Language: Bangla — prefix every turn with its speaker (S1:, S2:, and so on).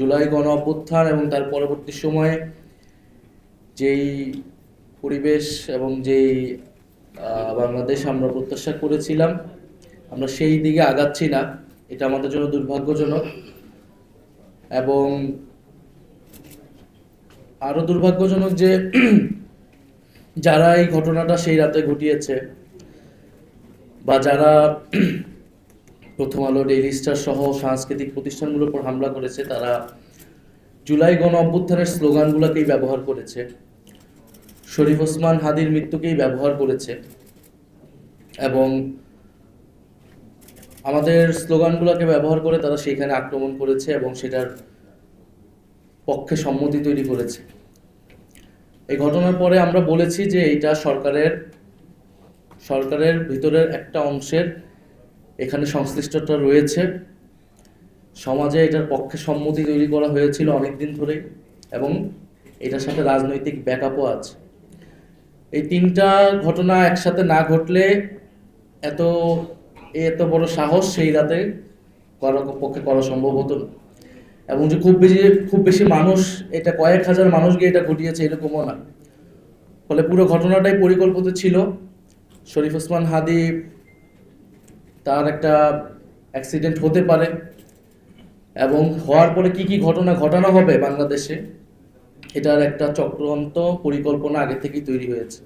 S1: জুলাই গণ অভ্যুত্থান এবং তার পরবর্তী সময়ে যেই পরিবেশ এবং যেই বাংলাদেশ আমরা প্রত্যাশা করেছিলাম, আমরা সেই দিকে আগাচ্ছি না। এটা আমাদের জন্য দুর্ভাগ্যজনক। এবং আরো দুর্ভাগ্যজনক যে যারা এই ঘটনাটা সেই রাতে ঘটিয়েছে বা যারা প্রথম আলো, ডেইলি স্টার সহ সাংস্কৃতিক প্রতিষ্ঠানগুলোর উপর হামলা করেছে, তারা জুলাই গণ অভ্যুত্থানের স্লোগানগুলোকেই ব্যবহার করেছে, শরীফ ওসমান হাদির মৃত্যুকেই ব্যবহার করেছে এবং আমাদের স্লোগানগুলোকে ব্যবহার করে তারা সেখানে আক্রমণ করেছে এবং সেটার পক্ষে সম্মতি তৈরি করেছে। এই ঘটনার পরে আমরা বলেছি যে এটা সরকারের ভিতরের একটা অংশের এখানে সংশ্লিষ্টতা রয়েছে। সমাজে এটার পক্ষে সম্মতি তৈরি করা হয়েছিল অনেকদিন ধরেই এবং এটার সাথে রাজনৈতিক ব্যাকআপও আছে। এই তিনটা ঘটনা একসাথে না ঘটলে এত বড় সাহস সেই রাতে পক্ষে করা সম্ভব হতো না। এবং যে খুব বেশি মানুষ, এটা কয়েক হাজার মানুষ গিয়ে এটা ঘটিয়েছে এরকমও না। ফলে পুরো ঘটনাটাই পরিকল্পিত ছিল। শরীফ ওসমান হাদি, তার একটা অ্যাক্সিডেন্ট হতে পারে এবং হওয়ার পরে কি কি ঘটনা ঘটানো হবে বাংলাদেশে, এটার একটা চক্রান্ত পরিকল্পনা আগে থেকেই তৈরি হয়েছে।